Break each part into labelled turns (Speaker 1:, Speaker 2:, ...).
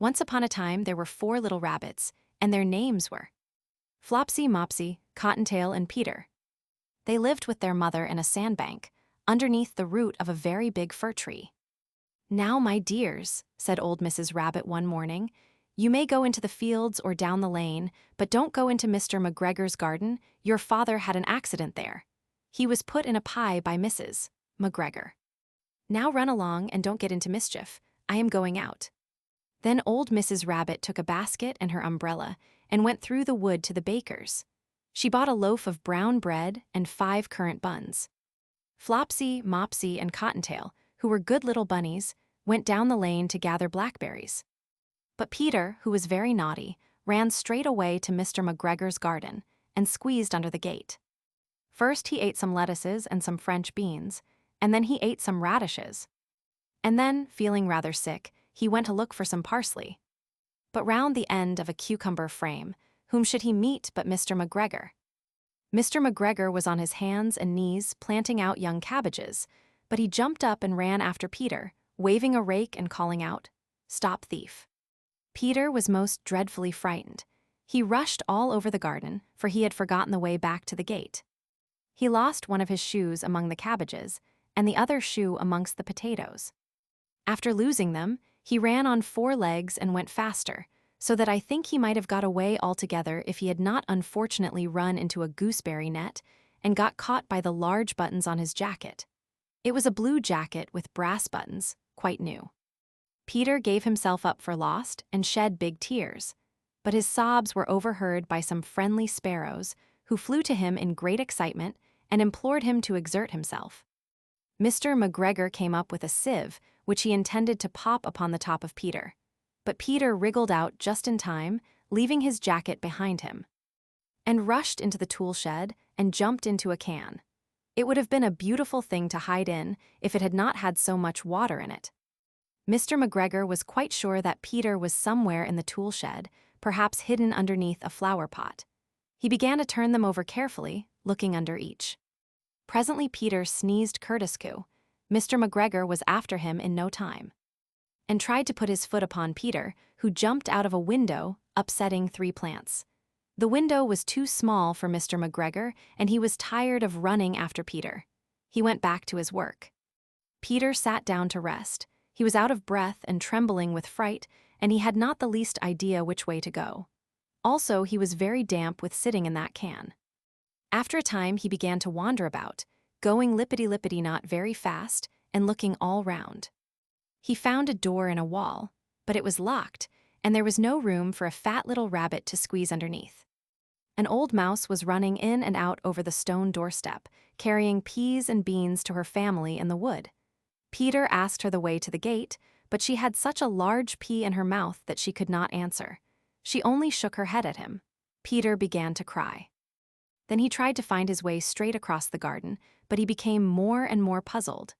Speaker 1: Once upon a time there were 4 little rabbits, and their names were Flopsy, Mopsy, Cottontail, and Peter. They lived with their mother in a sandbank, underneath the root of a very big fir tree. "Now, my dears," said old Mrs. Rabbit one morning, "you may go into the fields or down the lane, but don't go into Mr. McGregor's garden. Your father had an accident there. He was put in a pie by Mrs. McGregor. Now run along and don't get into mischief. I am going out." Then old Mrs. Rabbit took a basket and her umbrella and went through the wood to the baker's. She bought a loaf of brown bread and 5 currant buns. Flopsy, Mopsy, and Cottontail, who were good little bunnies, went down the lane to gather blackberries. But Peter, who was very naughty, ran straight away to Mr. McGregor's garden and squeezed under the gate. First he ate some lettuces and some French beans, and then he ate some radishes. And then, feeling rather sick, he went to look for some parsley. But round the end of a cucumber frame, whom should he meet but Mr. McGregor? Mr. McGregor was on his hands and knees planting out young cabbages, but he jumped up and ran after Peter, waving a rake and calling out, "Stop, thief." Peter was most dreadfully frightened. He rushed all over the garden, for he had forgotten the way back to the gate. He lost one of his shoes among the cabbages, and the other shoe amongst the potatoes. After losing them, he ran on 4 legs and went faster, so that I think he might have got away altogether if he had not unfortunately run into a gooseberry net and got caught by the large buttons on his jacket. It was a blue jacket with brass buttons, quite new. Peter gave himself up for lost and shed big tears, but his sobs were overheard by some friendly sparrows who flew to him in great excitement and implored him to exert himself. Mr. McGregor came up with a sieve, which he intended to pop upon the top of Peter. But Peter wriggled out just in time, leaving his jacket behind him, and rushed into the tool shed and jumped into a can. It would have been a beautiful thing to hide in if it had not had so much water in it. Mr. McGregor was quite sure that Peter was somewhere in the tool shed, perhaps hidden underneath a flower pot. He began to turn them over carefully, looking under each. Presently Peter sneezed Curtiscoo. Mr. McGregor was after him in no time, and tried to put his foot upon Peter, who jumped out of a window, upsetting 3 plants. The window was too small for Mr. McGregor, and he was tired of running after Peter. He went back to his work. Peter sat down to rest. He was out of breath and trembling with fright, and he had not the least idea which way to go. Also, he was very damp with sitting in that can. After a time he began to wander about, going lippity-lippity-not very fast and looking all round. He found a door in a wall, but it was locked, and there was no room for a fat little rabbit to squeeze underneath. An old mouse was running in and out over the stone doorstep, carrying peas and beans to her family in the wood. Peter asked her the way to the gate, but she had such a large pea in her mouth that she could not answer. She only shook her head at him. Peter began to cry. Then he tried to find his way straight across the garden, but he became more and more puzzled.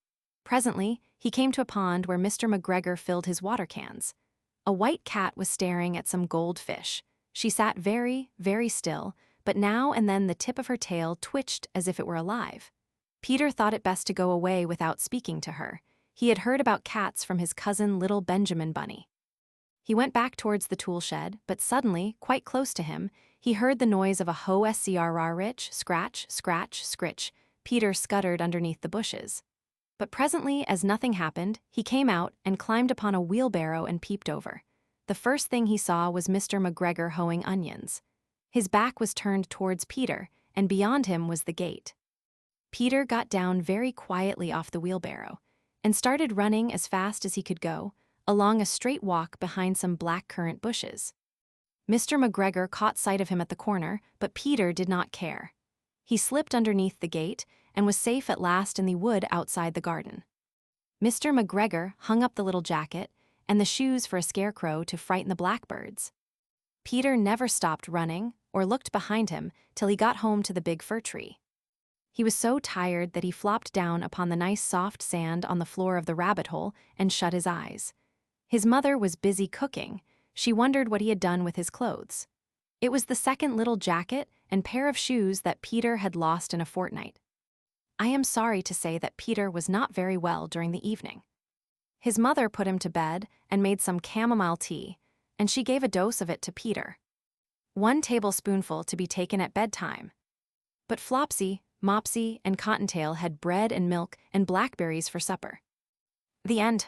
Speaker 1: Presently, he came to a pond where Mr. McGregor filled his water cans. A white cat was staring at some goldfish. She sat very, very still, but now and then the tip of her tail twitched as if it were alive. Peter thought it best to go away without speaking to her. He had heard about cats from his cousin little Benjamin Bunny. He went back towards the tool shed, but suddenly, quite close to him, he heard the noise of a ho-scrrich, scratch, scratch, scritch. Peter scuttered underneath the bushes. But presently, as nothing happened, he came out and climbed upon a wheelbarrow and peeped over. The first thing he saw was Mr. McGregor hoeing onions. His back was turned towards Peter, and beyond him was the gate. Peter got down very quietly off the wheelbarrow and started running as fast as he could go, along a straight walk behind some black-currant bushes. Mr. McGregor caught sight of him at the corner, but Peter did not care. He slipped underneath the gate and was safe at last in the wood outside the garden. Mr. McGregor hung up the little jacket and the shoes for a scarecrow to frighten the blackbirds. Peter never stopped running or looked behind him till he got home to the big fir tree. He was so tired that he flopped down upon the nice soft sand on the floor of the rabbit hole and shut his eyes. His mother was busy cooking. She wondered what he had done with his clothes. It was the second little jacket and pair of shoes that Peter had lost in a fortnight. I am sorry to say that Peter was not very well during the evening. His mother put him to bed and made some chamomile tea, and she gave a dose of it to Peter. 1 tablespoonful to be taken at bedtime. But Flopsy, Mopsy, and Cottontail had bread and milk and blackberries for supper. The end.